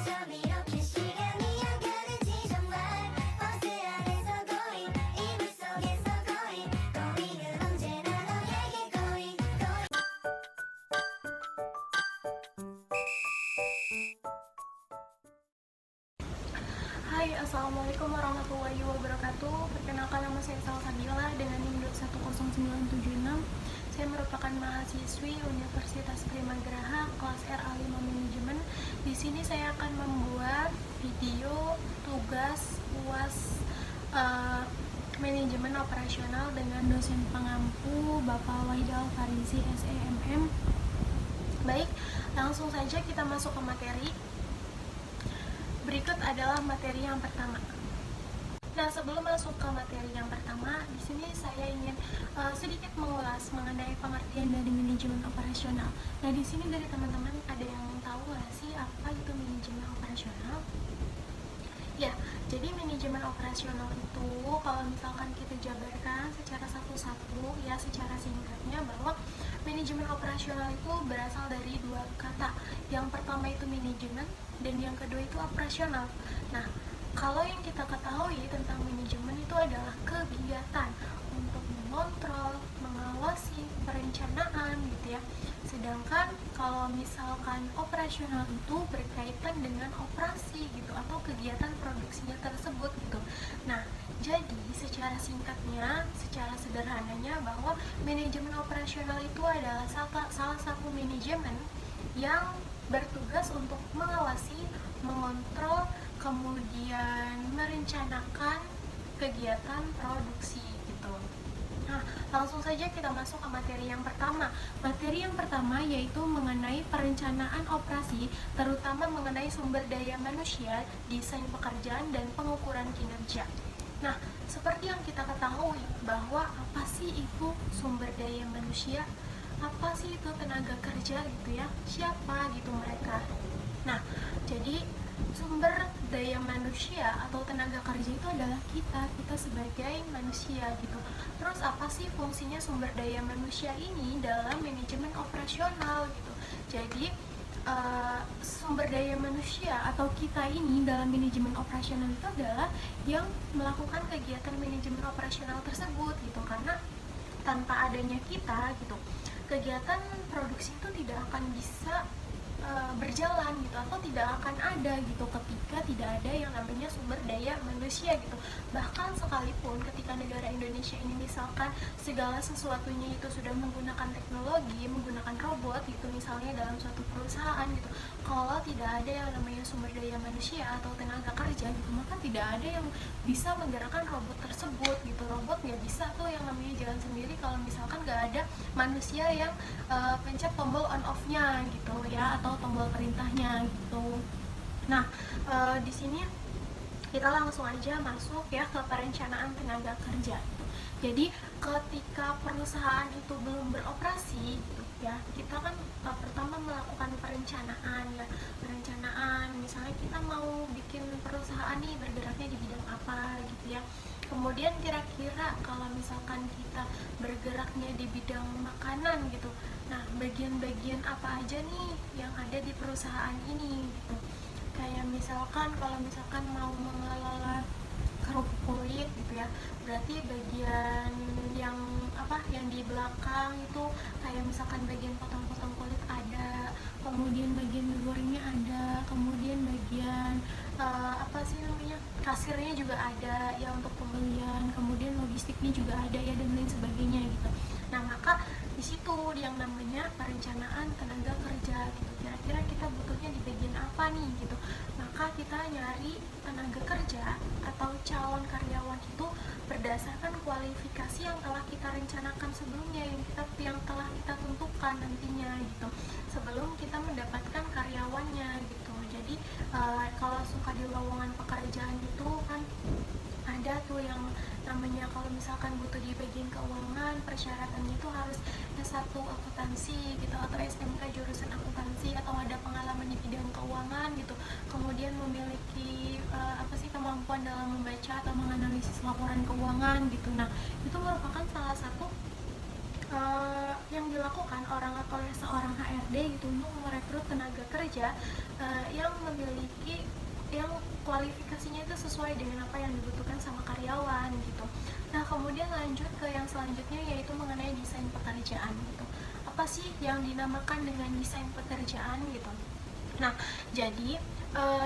어쩜 이렇게 시간이 안 가는지 정말 버스 안에서 going 이불 속에서 going은 언제나 너에게 going. Hai, Assalamualaikum warahmatullahi wabarakatuh. Perkenalkan, nama saya Salsabila dengan NIM 10976. Saya merupakan mahasiswi Universitas Primageraha kelas RA5 Manajemen. Di sini saya akan membuat video tugas UAS manajemen operasional dengan dosen pengampu Bapak Wahid Al-Farizi SEMM. Baik, langsung saja kita masuk ke materi. Berikut adalah materi yang pertama. Nah, sebelum masuk ke materi yang pertama, di sini saya ingin sedikit mengulas mengenai pengertian dari manajemen operasional. Nah, di sini dari teman-teman ada yang tahu nggak sih apa itu manajemen operasional? Ya, jadi manajemen operasional itu kalau misalkan kita jabarkan secara satu-satu, ya secara singkatnya bahwa manajemen operasional itu berasal dari dua kata. Yang pertama itu manajemen dan yang kedua itu operasional. Nah, kalau yang kita ketahui tentang manajemen itu adalah kegiatan untuk mengontrol, mengawasi perencanaan gitu ya. Sedangkan kalau misalkan operasional itu berkaitan dengan operasi gitu atau kegiatan produksinya tersebut gitu. Nah, jadi secara singkatnya, secara sederhananya bahwa manajemen operasional itu adalah salah satu manajemen yang bertugas untuk mengawasi, mengontrol, kemudian merencanakan kegiatan produksi gitu. Nah, langsung saja kita masuk ke materi yang pertama. Materi yang pertama yaitu mengenai perencanaan operasi, terutama mengenai sumber daya manusia, desain pekerjaan, dan pengukuran kinerja. Nah, seperti yang kita ketahui bahwa apa sih itu sumber daya manusia? Apa sih itu tenaga kerja gitu ya? Siapa gitu mereka? Nah, jadi sumber daya manusia atau tenaga kerja itu adalah kita sebagai manusia gitu. Terus apa sih fungsinya sumber daya manusia ini dalam manajemen operasional gitu? Jadi sumber daya manusia atau kita ini dalam manajemen operasional itu adalah yang melakukan kegiatan manajemen operasional tersebut gitu, karena tanpa adanya kita gitu, kegiatan produksi itu tidak akan bisa berjalan gitu atau tidak akan ada gitu ketika tidak ada yang namanya sumber daya manusia gitu. Bahkan sekalipun ketika negara Indonesia ini misalkan segala sesuatunya itu sudah menggunakan teknologi, menggunakan robot gitu misalnya dalam suatu perusahaan gitu, kalau tidak ada yang namanya sumber daya manusia atau tenaga kerja gitu, maka tidak ada yang bisa menggerakkan robot tersebut gitu. Robot nggak bisa tuh yang namanya jalan sendiri kalau misalkan nggak ada manusia yang pencet tombol on off-nya gitu ya, atau tombol perintahnya gitu. Nah, di sini kita langsung aja masuk ya ke perencanaan tenaga kerja gitu. Jadi ketika perusahaan itu belum beroperasi gitu ya, kita kan pertama melakukan perencanaan ya. Perencanaan misalnya kita mau bikin perusahaan nih bergeraknya di bidang apa gitu ya. Kemudian kira-kira kalau misalkan kita bergeraknya di bidang makanan gitu, nah bagian-bagian apa aja nih yang ada di perusahaan ini gitu. Kayak misalkan kalau misalkan mau mengelola kerupuk kulit gitu ya, berarti bagian yang yang di belakang itu kayak misalkan bagian potong-potong kulit ada, kemudian bagian gorengnya ada, kemudian bagian kasirnya juga ada ya untuk pembelian, kemudian logistiknya juga ada ya, dan lain sebagainya gitu. Nah, maka di situ yang namanya perencanaan tenaga kerja gitu. Kira-kira kita butuhnya di bagian apa nih gitu. Maka kita nyari tenaga kerja atau calon karyawan itu berdasarkan kualifikasi yang telah kita rencanakan sebelumnya, yang telah kita tentukan nantinya gitu, sebelum kita mendapatkan karyawannya gitu. Jadi kalau suka di lowongan pekerjaan itu kan ada tuh yang namanya kalau misalkan butuh di bagian keuangan, persyaratannya itu harus S1 akuntansi gitu, atau SMK jurusan akuntansi, atau ada pengalaman di bidang keuangan gitu, kemudian memiliki kemampuan dalam membaca atau menganalisis laporan keuangan gitu. Nah, itu merupakan salah satu yang dilakukan oleh seorang HRD gitu untuk merekrut tenaga kerja yang memiliki motivasinya itu sesuai dengan apa yang dibutuhkan sama karyawan gitu. Nah kemudian lanjut ke yang selanjutnya, yaitu mengenai desain pekerjaan gitu. Apa sih yang dinamakan dengan desain pekerjaan gitu? Nah, jadi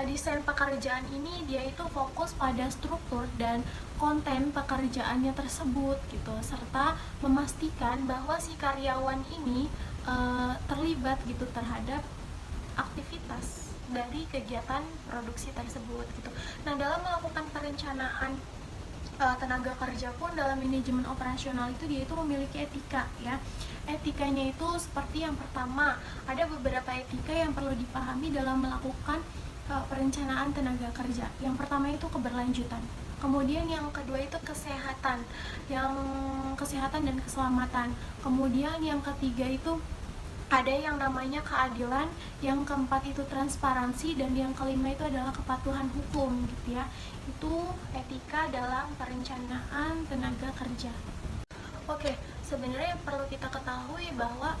desain pekerjaan ini dia itu fokus pada struktur dan konten pekerjaannya tersebut gitu, serta memastikan bahwa si karyawan ini terlibat gitu terhadap aktivitas dari kegiatan produksi tersebut gitu. Nah, dalam melakukan perencanaan tenaga kerja pun dalam manajemen operasional itu dia itu memiliki etika ya. Etikanya itu seperti yang pertama, ada beberapa etika yang perlu dipahami dalam melakukan perencanaan tenaga kerja. Yang pertama itu keberlanjutan. Kemudian yang kedua itu kesehatan, kesehatan dan keselamatan. Kemudian yang ketiga itu ada yang namanya keadilan, yang keempat itu transparansi, dan yang kelima itu adalah kepatuhan hukum gitu ya. Itu etika dalam perencanaan tenaga kerja. Oke, sebenarnya yang perlu kita ketahui bahwa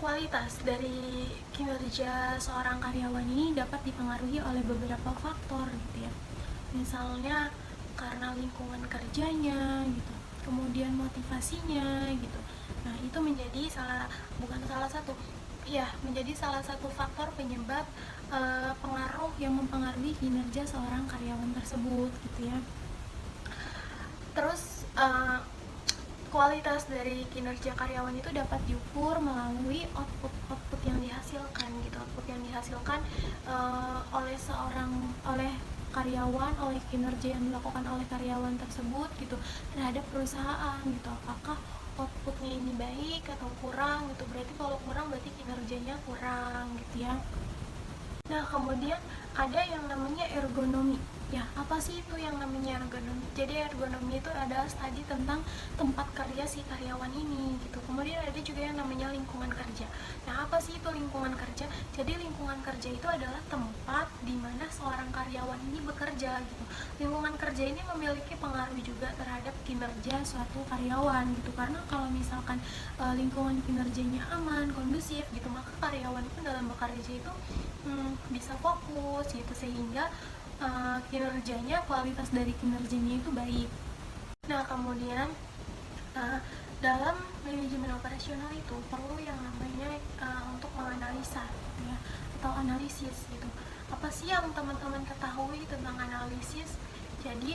kualitas dari kinerja seorang karyawan ini dapat dipengaruhi oleh beberapa faktor gitu ya. Misalnya karena lingkungan kerjanya gitu, kemudian motivasinya gitu. Nah, itu menjadi menjadi salah satu faktor penyebab pengaruh yang mempengaruhi kinerja seorang karyawan tersebut gitu ya. Terus kualitas dari kinerja karyawan itu dapat diukur melalui output yang dihasilkan gitu. Output yang dihasilkan oleh karyawan, oleh kinerja yang dilakukan oleh karyawan tersebut gitu terhadap perusahaan gitu. Apakah outputnya ini baik atau kurang gitu. Berarti kalau kurang berarti kinerjanya kurang gitu ya. Nah, kemudian ada yang namanya ergonomi. Ya, apa sih itu yang namanya ergonomi? Jadi ergonomi itu adalah studi tentang tempat kerja si karyawan ini gitu. Kemudian ada juga yang namanya lingkungan kerja. Nah, apa sih itu lingkungan kerja? Jadi lingkungan kerja itu adalah tempat di mana seorang karyawan ini bekerja gitu. Lingkungan kerja ini memiliki pengaruh juga terhadap kinerja suatu karyawan gitu. Karena kalau misalkan lingkungan kinerjanya aman, kondusif gitu, maka karyawan pun dalam bekerja itu bisa fokus gitu, sehingga kualitas dari kinerjanya itu baik. Nah, kemudian dalam manajemen operasional itu perlu yang namanya untuk menganalisa ya, atau analisis gitu. Apa sih yang teman-teman ketahui tentang analisis? Jadi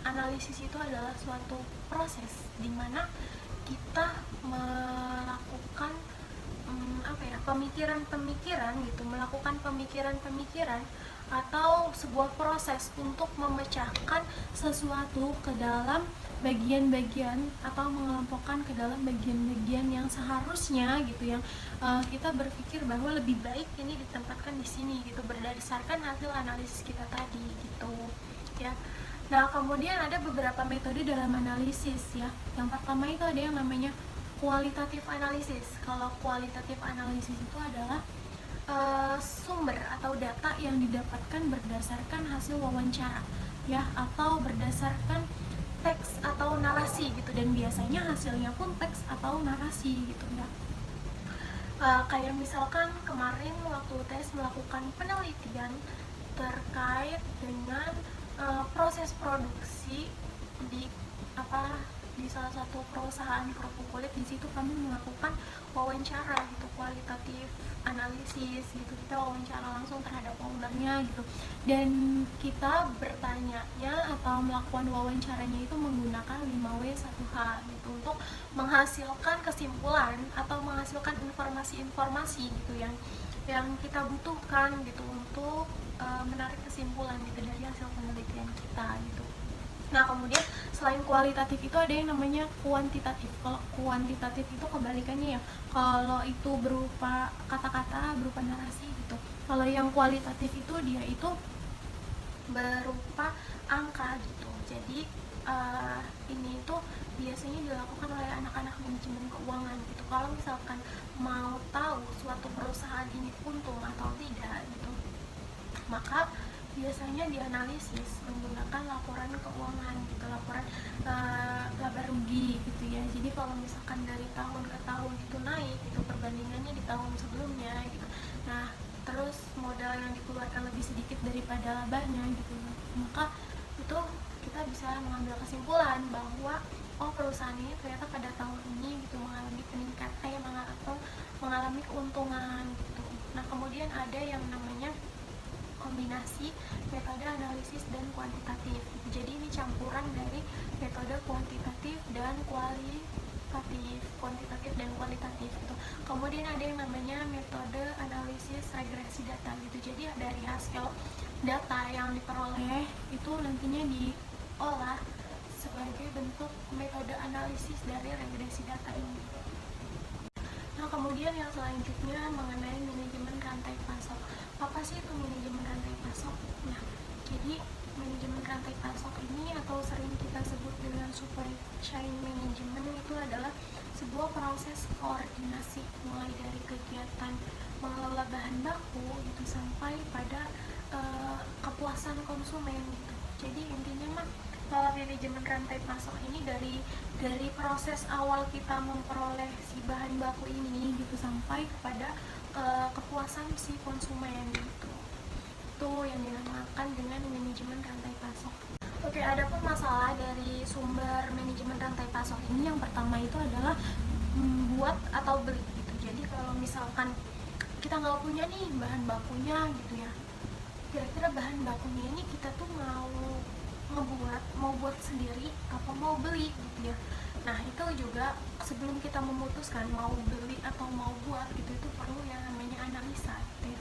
analisis itu adalah suatu proses di mana kita melakukan pemikiran-pemikiran gitu, melakukan pemikiran-pemikiran atau sebuah proses untuk memecahkan sesuatu ke dalam bagian-bagian atau mengelompokkan ke dalam bagian-bagian yang seharusnya gitu, yang kita berpikir bahwa lebih baik ini ditempatkan di sini gitu berdasarkan hasil analisis kita tadi gitu ya. Nah, kemudian ada beberapa metode dalam analisis ya. Yang pertama itu ada yang namanya kualitatif analisis. Kalau kualitatif analisis itu adalah sumber atau data yang didapatkan berdasarkan hasil wawancara ya, atau berdasarkan teks atau narasi gitu, dan biasanya hasilnya pun teks atau narasi gitu ya. Kayak misalkan kemarin waktu tes melakukan penelitian terkait dengan proses produksi di salah satu perusahaan kerupuk kulit. Di situ kami melakukan wawancara gitu, kualitatif analisis gitu. Kita wawancara langsung terhadap ownernya gitu, dan kita bertanyanya atau melakukan wawancaranya itu menggunakan 5W1H gitu untuk menghasilkan kesimpulan atau menghasilkan informasi-informasi gitu yang kita butuhkan gitu untuk menarik kesimpulan gitu dari hasil penelitian kita gitu. Nah, kemudian selain kualitatif itu ada yang namanya kuantitatif. Kalau kuantitatif itu kebalikannya ya. Kalau itu berupa kata-kata, berupa narasi gitu. Kalau yang kualitatif itu dia itu berupa angka gitu. Jadi ini itu biasanya dilakukan oleh anak-anak manajemen keuangan gitu. Kalau misalkan mau tahu suatu perusahaan ini untung atau tidak gitu, maka biasanya dianalisis menggunakan laporan keuangan gitu, laporan laba rugi gitu ya. Jadi kalau misalkan dari tahun ke tahun itu naik itu perbandingannya di tahun sebelumnya gitu. Nah, terus modal yang dikeluarkan lebih sedikit daripada labanya gitu, maka itu kita bisa mengambil kesimpulan bahwa perusahaan ini ternyata pada tahun ini gitu mengalami peningkatan atau mengalami keuntungan gitu. Nah, kemudian ada yang namanya kombinasi metode analisis dan kuantitatif. Jadi ini campuran dari metode kuantitatif dan kualitatif gitu. Kemudian ada yang namanya metode analisis regresi data gitu. Jadi dari hasil data yang diperoleh itu nantinya diolah sebagai bentuk metode analisis dari regresi data ini. Nah, kemudian yang selanjutnya mengenai manajemen rantai pasok. Apa sih itu manajemen rantai pasok? Nah, jadi manajemen rantai pasok ini atau sering kita sebut dengan supply chain management itu adalah sebuah proses koordinasi mulai dari kegiatan mengelola bahan baku gitu sampai pada kepuasan konsumen gitu. Jadi intinya mah manajemen rantai pasok ini dari proses awal kita memperoleh si bahan baku ini gitu sampai kepada kepuasan si konsumen gitu. Itu yang dinamakan dengan manajemen rantai pasok. Oke, ada pun masalah dari sumber manajemen rantai pasok ini, yang pertama itu adalah buat atau beli gitu. Jadi kalau misalkan kita nggak punya nih bahan bakunya gitu ya, kira-kira bahan bakunya ini kita tuh mau buat sendiri apa mau beli gitu ya. Nah, itu juga sebelum kita memutuskan mau beli atau mau buat gitu, itu perlu yang namanya analisa gitu ya.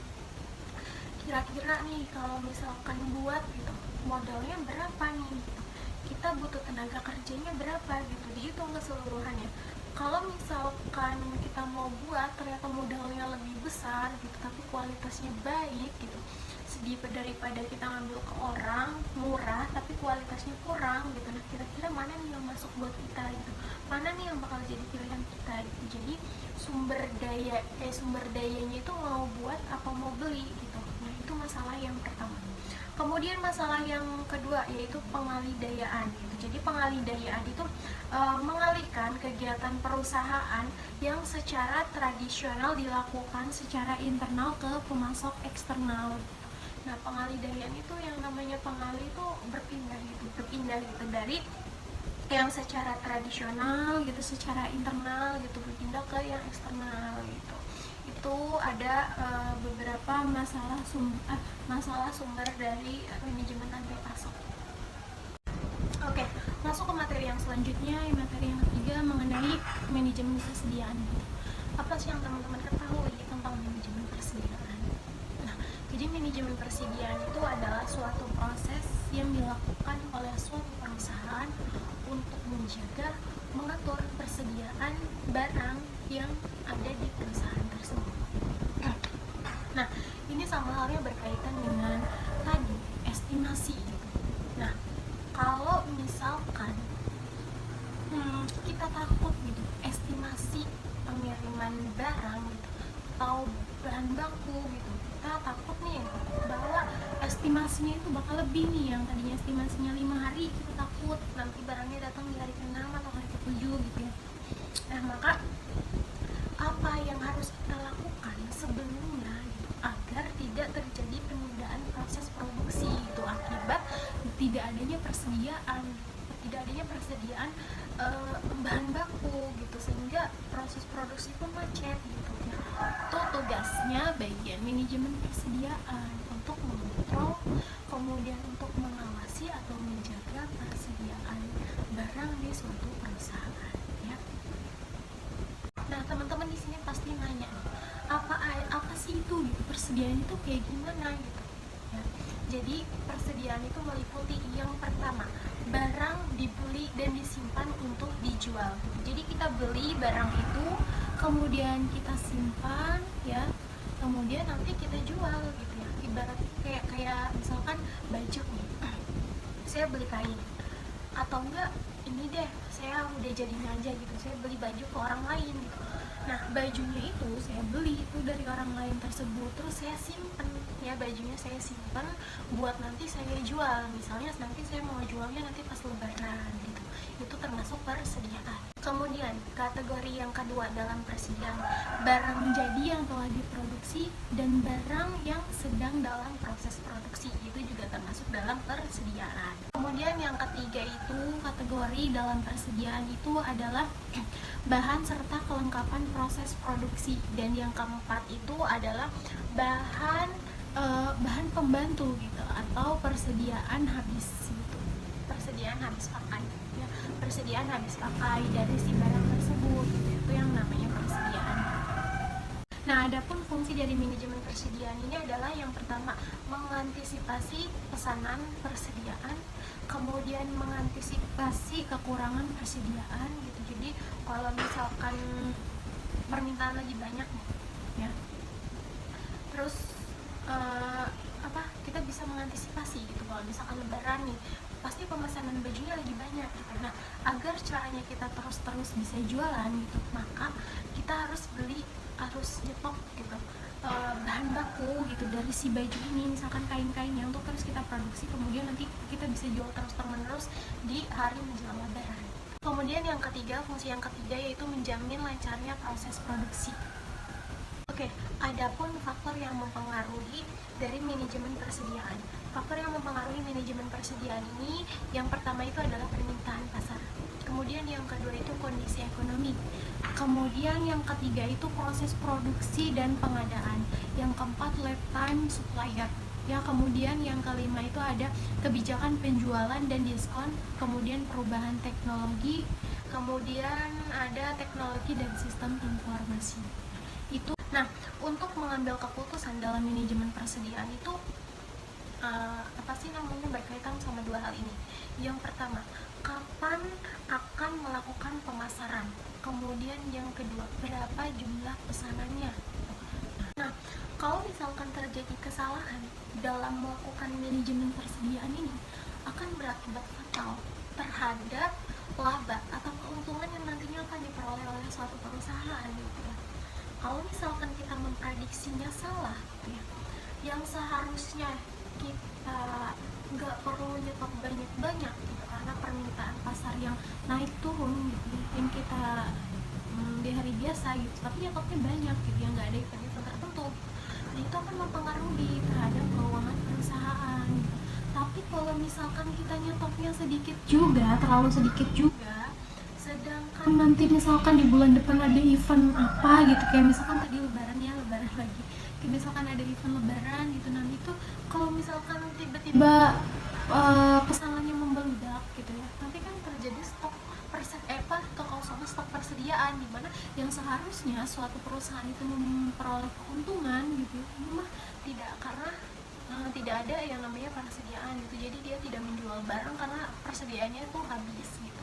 Kira-kira nih kalau misalkan buat gitu modalnya berapa nih gitu. Kita butuh tenaga kerjanya berapa gitu, dihitung keseluruhannya. Kalau misalkan kita mau buat ternyata modalnya lebih besar gitu tapi kualitasnya baik gitu, daripada kita ngambil ke orang murah tapi kualitasnya kurang gitu. Nah, kira-kira mana nih yang masuk buat kita gitu, mana nih yang bakal jadi pilihan kita gitu. Jadi sumber dayanya itu mau buat apa mau beli gitu. Nah, itu masalah yang pertama. Kemudian masalah yang kedua yaitu pengalidayaan gitu. Jadi pengalidayaan itu mengalihkan kegiatan perusahaan yang secara tradisional dilakukan secara internal ke pemasok eksternal. Nah, pengalidayaan itu yang namanya pengalih itu berpindah gitu dari yang secara tradisional gitu, secara internal gitu, berpindah ke yang eksternal gitu. Itu ada beberapa masalah sumber dari manajemen rantai pasok. Oke, masuk ke materi yang selanjutnya, materi yang ketiga mengenai manajemen persediaan. Apa sih yang teman-teman ketahui tentang manajemen persediaan? Nah, jadi manajemen persediaan itu adalah suatu proses yang dilakukan oleh suatu perusahaan untuk menjaga, mengatur persediaan barang yang ada di perusahaan tersebut. Nah, ini sama halnya berkaitan dengan tadi estimasi gitu. Nah, kalau misalkan kita takut gitu estimasi pengiriman barang gitu atau bahan baku gitu, kita takut nih bahwa estimasinya itu bakal lebih nih, yang tadinya estimasinya 5 hari kita takut nanti barangnya datang di hari ke-6 atau hari ke-7 gitu ya. Nah, maka apa yang harus kita lakukan sebelumnya gitu, agar tidak terjadi penundaan proses produksi itu akibat tidak adanya persediaan bahan baku gitu, sehingga proses produksi pun macet gitu ya. Itu tugasnya bagian manajemen persediaan untuk mengontrol, kemudian untuk mengawasi atau menjaga persediaan barang di suatu perusahaan ya. Nah, teman-teman di sini pasti nanya nih, apa sih itu gitu, persediaan itu kayak gimana gitu ya. Jadi persediaan itu meliputi yang pertama, barang dibeli dan disimpan untuk dijual. Jadi kita beli barang itu, kemudian kita simpan ya, kemudian nanti kita jual gitu ya. Ibaratnya kayak misalkan baju nih, saya beli kain, atau enggak ini deh saya udah jadinya aja gitu, saya beli baju ke orang lain gitu. Nah, bajunya itu saya beli itu dari orang lain tersebut, terus saya simpen ya, bajunya saya simpen buat nanti saya jual. Misalnya nanti saya mau jualnya nanti pas lebaran gitu, itu termasuk persediaan. Kemudian, kategori yang kedua dalam persediaan, barang jadi yang telah diproduksi dan barang yang sedang dalam proses produksi, itu juga termasuk dalam persediaan. Kemudian yang ketiga itu, kategori dalam persediaan itu adalah bahan serta kelengkapan proses produksi, dan yang keempat itu adalah bahan pembantu gitu, atau persediaan habis gitu. Persediaan habis pakai ya, persediaan habis pakai dari si barang tersebut gitu. Itu yang namanya persediaan. Nah, adapun fungsi dari manajemen persediaan ini adalah yang pertama, mengantisipasi pesanan persediaan, kemudian mengantisipasi kekurangan persediaan gitu. Jadi kalau misalkan permintaan lagi banyak nih ya, terus kita bisa mengantisipasi gitu. Kalau misalkan lebaran nih, pasti pemesanan bajunya lagi banyak gitu. Nah, agar caranya kita terus bisa jualan gitu, maka kita harus nyetok gitu bahan baku gitu dari si baju ini, misalkan kain-kainnya, untuk terus kita produksi, kemudian nanti kita bisa jual terus di hari menjelang lebaran. Kemudian yang ketiga, fungsi yang ketiga yaitu menjamin lancarnya proses produksi. Oke, adapun faktor yang mempengaruhi dari manajemen persediaan. Faktor yang mempengaruhi manajemen persediaan ini, yang pertama itu adalah permintaan pasar. Kemudian yang kedua itu kondisi ekonomi. Kemudian yang ketiga itu proses produksi dan pengadaan. Yang keempat lifetime supplier. Ya, kemudian yang kelima itu ada kebijakan penjualan dan diskon, kemudian perubahan teknologi, kemudian ada teknologi dan sistem informasi. Itu. Nah, untuk mengambil keputusan dalam manajemen persediaan itu berkaitan sama dua hal ini. Yang pertama, kapan akan melakukan pemasaran. Kemudian yang kedua, berapa jumlah pesanannya. Nah, kalau misalkan terjadi kesalahan dalam melakukan manajemen persediaan ini, akan berakibat fatal terhadap laba atau keuntungan yang nantinya akan diperoleh oleh suatu perusahaan gitu ya. Kalau misalkan kita memprediksinya salah gitu ya, yang seharusnya kita nggak perlu nyetok banyak gitu, karena permintaan pasar yang naik turun gitu ya, yang kita di hari biasa gitu, tapi nyetoknya banyak gitu ya, nggak ada event-event tertentu. Nah, itu akan mempengaruhi terhadap keuangan perusahaan gitu. Tapi kalau misalkan kita nyetoknya sedikit juga, terlalu sedikit juga, sedangkan nanti misalkan di bulan depan ada event apa gitu, kayak misalkan tadi lebaran lagi, kayak misalkan ada event lebaran gitu, nanti tuh kalau misalkan tiba-tiba pesanannya membeludak gitu ya, nanti kan terjadi kekosongan stok persediaan, dimana yang seharusnya suatu perusahaan itu memperoleh keuntungan gitu, ini mah tidak, karena tidak ada yang namanya persediaan gitu. Jadi dia tidak menjual barang karena persediaannya tuh habis gitu.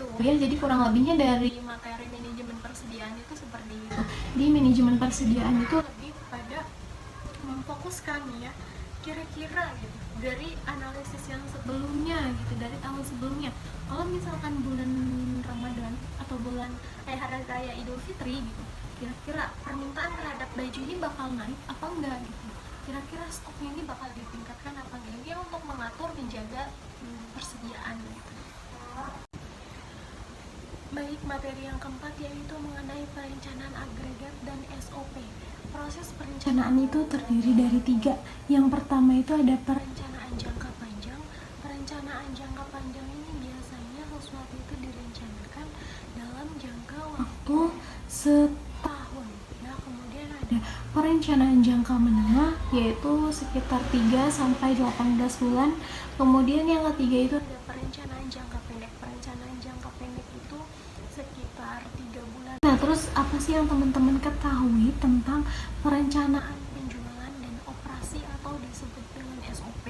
Tuh ya, jadi kurang lebihnya dari materi manajemen persediaan itu seperti itu. Di manajemen persediaan itu lebih pada memfokuskan ya, kira-kira gitu dari analisis yang sebelumnya gitu, dari tahun sebelumnya. Kalau misalkan bulan Ramadan atau bulan hari raya Idul Fitri gitu, kira-kira permintaan terhadap baju ini bakal naik apa enggak gitu, kira-kira stoknya ini bakal ditingkatkan apa enggak, ini untuk mengatur, menjaga persediaan gitu. Baik, materi yang keempat yaitu mengenai perencanaan agregat dan SOP. Proses perencanaan itu terdiri dari 3. Yang pertama itu ada perencanaan jangka panjang. Perencanaan jangka panjang ini biasanya sesuatu itu direncanakan dalam jangka waktu setahun. Nah, kemudian ada perencanaan jangka menengah yaitu sekitar 3 sampai 18 bulan. Kemudian yang ketiga itu ada perencanaan jangka pendek. Perencanaan jangka pendek itu sekitar 3 bulan. Nah, terus apa sih yang teman-teman ketahui tentang perencanaan penjualan dan operasi atau disebut dengan SOP?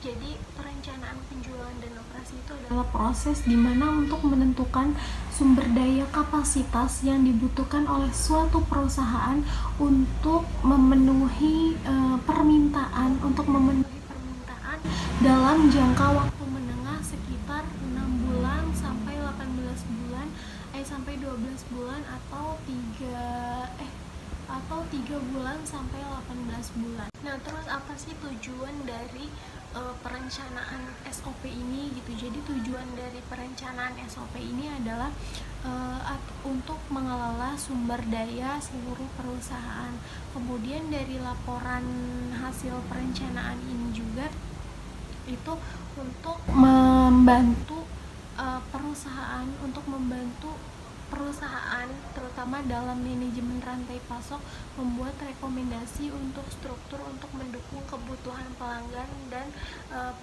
Jadi perencanaan penjualan dan operasi itu adalah proses di mana untuk menentukan sumber daya kapasitas yang dibutuhkan oleh suatu perusahaan untuk memenuhi permintaan dalam jangka waktu menengah sekitar 6 bulan sampai 18 bulan, sampai 12 bulan atau 3 bulan sampai 18 bulan. Nah, terus apa sih tujuan dari perencanaan SOP ini gitu. Jadi tujuan dari perencanaan SOP ini adalah untuk mengelola sumber daya seluruh perusahaan. Kemudian dari laporan hasil perencanaan ini juga itu untuk membantu perusahaan terutama dalam manajemen rantai pasok membuat rekomendasi untuk struktur untuk mendukung kebutuhan pelanggan dan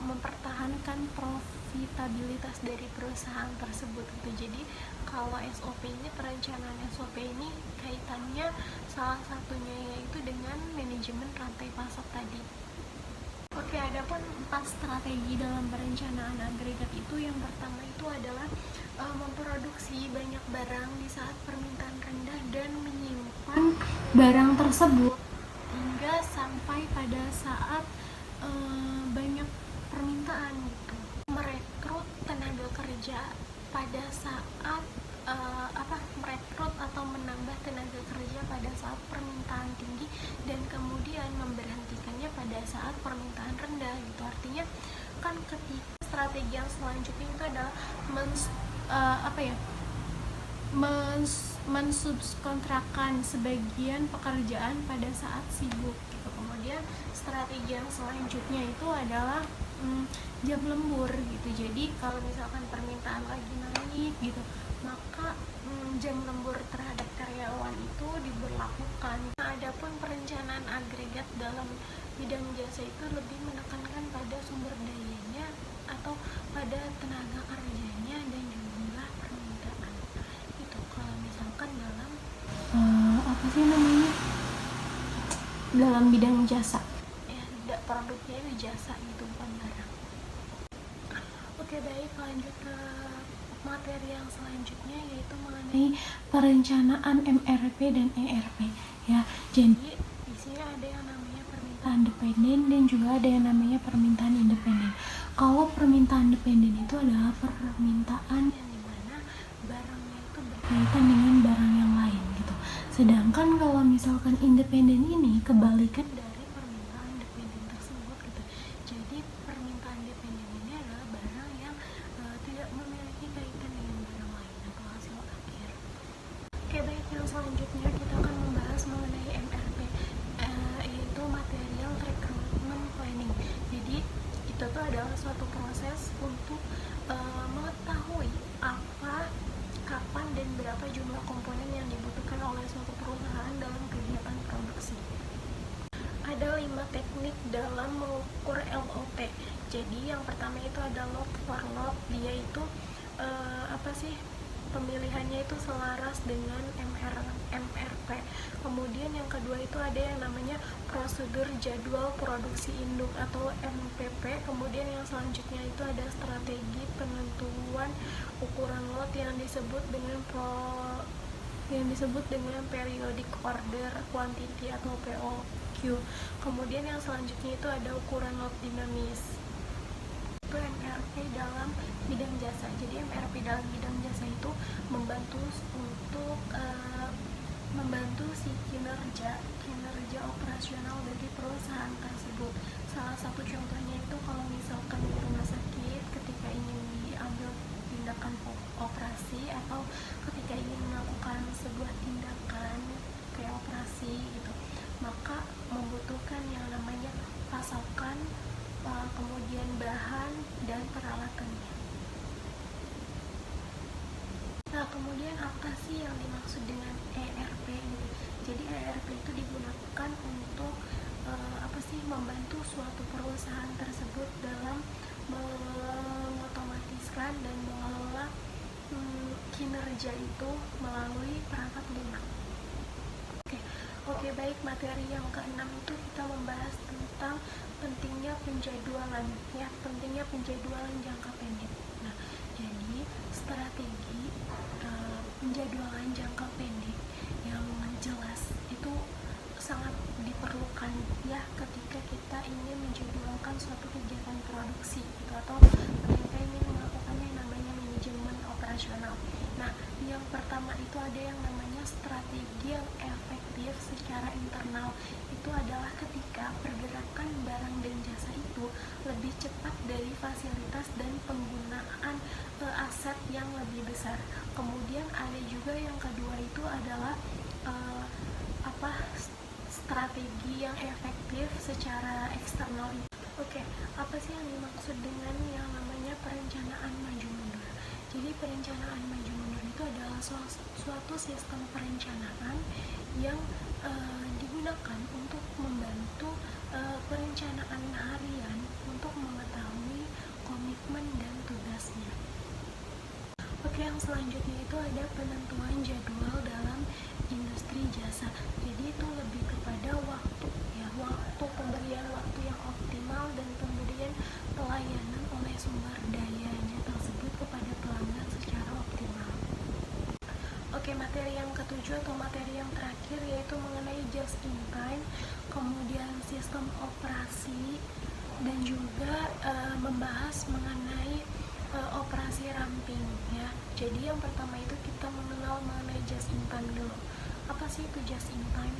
mempertahankan profitabilitas dari perusahaan tersebut gitu. Jadi kalau SOP ini, perencanaan SOP ini kaitannya salah satunya yaitu dengan manajemen rantai pasok tadi. Oke, ada pun 4 strategi dalam perencanaan agregat itu. Yang pertama itu adalah memproduksi banyak barang di saat permintaan rendah dan menyimpan barang tersebut hingga sampai pada saat banyak permintaan gitu. Merekrut tenaga kerja pada saat merekrut atau menambah tenaga kerja pada saat permintaan tinggi dan kemudian memberhentikannya pada saat permintaan rendah gitu. Artinya kan ketika strategi yang selanjutnya itu adalah mensubkontrakkan sebagian pekerjaan pada saat sibuk gitu. Kemudian strategi yang selanjutnya itu adalah jam lembur gitu. Jadi kalau misalkan permintaan lagi naik gitu, maka jam lembur terhadap karyawan itu diberlakukan. Nah, adapun perencanaan agregat dalam bidang jasa itu lebih menekankan pada sumber dayanya atau pada tenaga kerjanya dan jumlah permintaan. Itu kalau misalkan dalam dalam bidang jasa. Ya, produknya itu jasa gitu, bukan barang. Oke, baik, lanjut ke materi yang selanjutnya yaitu mengenai perencanaan MRP dan ERP ya. Jadi di sini ada yang namanya permintaan dependen dan juga ada yang namanya permintaan independen. Kalau permintaan dependen itu adalah permintaan yang dimana barangnya itu berkaitan dengan barang yang lain gitu. Sedangkan kalau misalkan independen ini kebalikan dari permintaan dependen tersebut gitu. Jadi permintaan dependen ini adalah barang yang tidak memiliki kaitan dengan barang lain atau hasil akhir. Oke, baik, yang selanjutnya kita akan membahas mengenai MRP, yaitu Material Recruitment Planning. Jadi itu tuh adalah suatu proses untuk mengetahui apa, kapan, dan berapa jumlah komponen yang dibutuhkan oleh suatu perusahaan dalam kegiatan produksi. Ada 5 teknik dalam mengukur LOT. Jadi yang pertama itu ada lot for lot. Dia itu pemilihannya itu selaras dengan MRP. Kemudian yang kedua itu ada yang namanya prosedur jadwal produksi induk atau MPP. Kemudian yang selanjutnya itu ada strategi penentuan ukuran lot yang disebut dengan periodic order quantity atau POQ. Kemudian yang selanjutnya itu ada ukuran lot dinamis. Itu MRP dalam bidang jasa. Jadi MRP dalam bidang jasa itu membantu si kinerja operasional dari perusahaan tersebut. Salah satu contohnya itu kalau misalkan di rumah sakit ketika ingin diambil tindakan operasi atau ketika ingin melakukan sebuah tindakan kayak operasi gitu, maka membutuhkan yang namanya pasokan, kemudian bahan dan peralatannya. Nah, kemudian apa sih yang dimaksud dengan ERP ini? Jadi ERP itu digunakan untuk membantu suatu perusahaan tersebut dalam mengotomatiskan dan mengelola kinerja itu melalui perangkat lunak. Oke, baik, materi yang ke-6 itu kita membahas tentang pentingnya penjadwalan jangka pendek. Nah, jadi strategi penjadwalan jangka pendek yang jelas itu sangat diperlukan ya ketika kita ingin menjadwalkan suatu kegiatan produksi gitu, atau ketika ingin melakukan yang namanya manajemen operasional. Nah, yang pertama itu ada yang namanya strategi yang efektif secara internal. Itu adalah ketika pergerakan barang dan jasa itu lebih cepat fasilitas dan penggunaan aset yang lebih besar. Kemudian ada juga yang kedua itu adalah strategi yang efektif secara eksternal. Oke, apa sih yang dimaksud dengan yang namanya perencanaan maju mundur? Jadi perencanaan maju mundur itu adalah suatu sistem perencanaan yang digunakan untuk membantu perencanaan harian untuk mengetahui komitmen dan tugasnya. Oke, yang selanjutnya itu ada penentuan jadwal dalam industri jasa. Jadi itu lebih kepada waktu, pemberian waktu yang optimal dan pemberian pelayanan oleh sumber dayanya tersebut kepada pelanggan secara optimal. Oke, materi yang ketujuh atau materi yang terakhir yaitu mengenai just in time, kemudian sistem operasi, dan juga membahas mengenai operasi ramping ya. Jadi yang pertama itu kita mengenal mengenai just in time dulu. Apa sih itu just in time?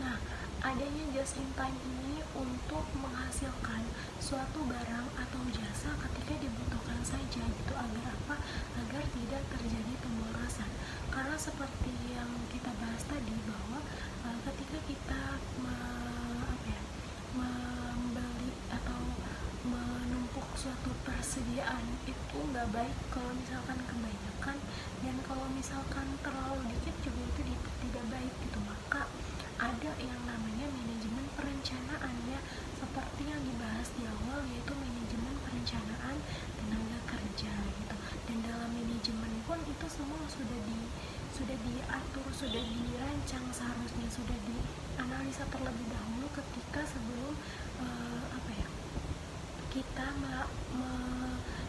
Nah, adanya just in time ini untuk menghasilkan suatu barang atau jasa ketika dibutuhkan saja gitu. Agar apa? Agar tidak terjadi pemborosan. Karena seperti yang kita bahas tadi bahwa ketika kita membeli atau menumpuk suatu persediaan itu nggak baik kalau misalkan kebanyakan, dan kalau misalkan terlalu dikit juga itu tidak baik gitu. Maka ada yang namanya manajemen perencanaan ya, seperti yang dibahas di awal yaitu manajemen perencanaan tenaga kerja gitu. Dan dalam manajemen pun itu semua sudah diatur, sudah dirancang, seharusnya sudah dianalisa terlebih dahulu ketika sebelum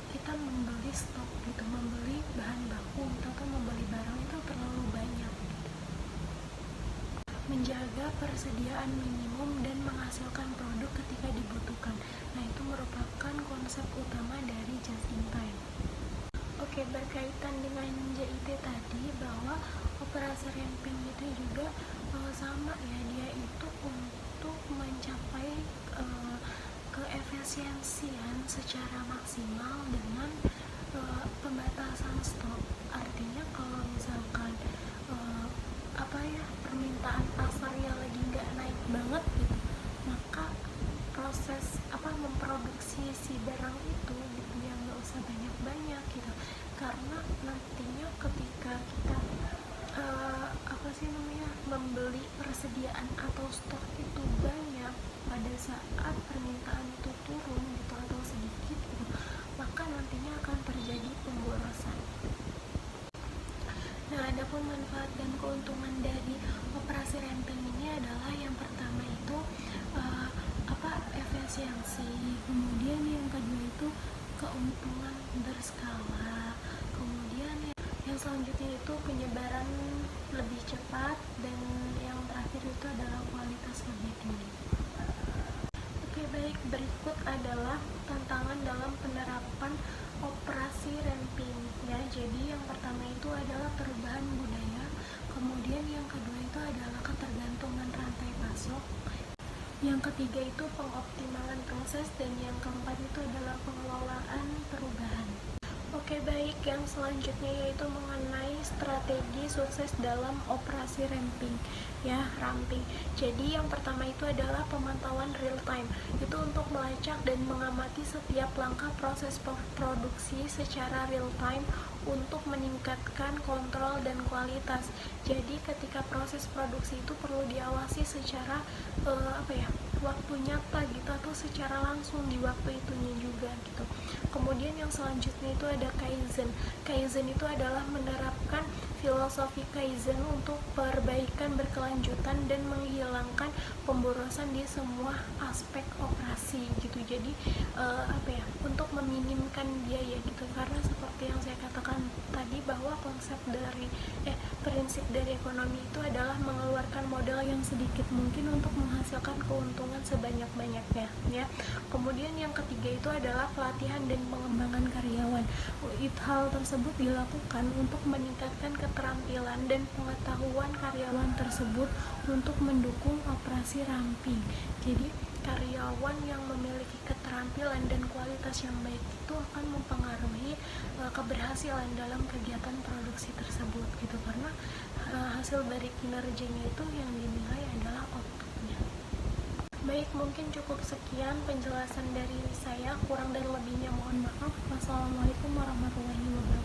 kita membeli stok gitu, membeli bahan baku atau membeli barang itu terlalu banyak. Menjaga persediaan minimum dan menghasilkan produk ketika dibutuhkan. Nah, itu merupakan konsep utama dari just in time. Oke, berkaitan dengan JIT tadi bahwa operasi ramping itu juga sama ya, dia itu untuk mencapai keefisiensian secara maksimal dengan pembatasan stok. Artinya kalau misalkan permintaan pasarnya lagi nggak naik banget gitu, maka proses memproduksi si barang itu gitu ya nggak usah banyak gitu. Karena nantinya ketika kita membeli persediaan atau stok itu banyak, pada saat permintaan itu turun gitu atau sedikit gitu, maka nantinya akan terjadi pemborosan. Nah, adapun manfaat dan keuntungan dari operasi ramping ini adalah yang pertama itu efisiensi, kemudian yang kedua itu keuntungan berskala, kemudian yang selanjutnya itu penyebaran lebih cepat, dan yang terakhir itu adalah kualitas lebih tinggi. Oke, baik, berikut adalah tantangan dalam penerapan operasi ramping ya. Jadi yang pertama itu adalah perubahan budaya, kemudian yang kedua itu adalah ketergantungan rantai pasok, yang ketiga itu pengoptimalan proses, dan yang keempat itu adalah pengelolaan perubahan. Oke, baik, yang selanjutnya yaitu mengenai strategi sukses dalam operasi ramping ya, ramping. Jadi yang pertama itu adalah pemantauan real time, itu untuk melacak dan mengamati setiap langkah proses produksi secara real time untuk meningkatkan kontrol dan kualitas. Jadi ketika proses produksi itu perlu diawasi secara waktu nyata gitu, atau secara langsung di waktu itunya juga gitu. Kemudian yang selanjutnya itu ada Kaizen. Kaizen itu adalah menerapkan filosofi Kaizen untuk perbaikan berkelanjutan dan menghilangkan pemborosan di semua aspek operasi gitu. Jadi untuk meminimkan biaya gitu, karena seperti yang saya katakan tadi bahwa prinsip dari ekonomi itu adalah mengeluarkan modal yang sedikit mungkin untuk menghasilkan keuntungan sebanyak-banyaknya ya. Kemudian yang ketiga itu adalah pelatihan dan pengembangan karyawan. Hal tersebut dilakukan untuk meningkatkan keterampilan dan pengetahuan karyawan tersebut untuk mendukung operasi ramping. Jadi karyawan yang memiliki keterampilan keterampilan dan kualitas yang baik itu akan mempengaruhi keberhasilan dalam kegiatan produksi tersebut gitu, karena hasil dari kinerjanya itu yang dinilai adalah outputnya. Baik, mungkin cukup sekian penjelasan dari saya, kurang dan lebihnya mohon maaf. Wassalamualaikum warahmatullahi wabarakatuh.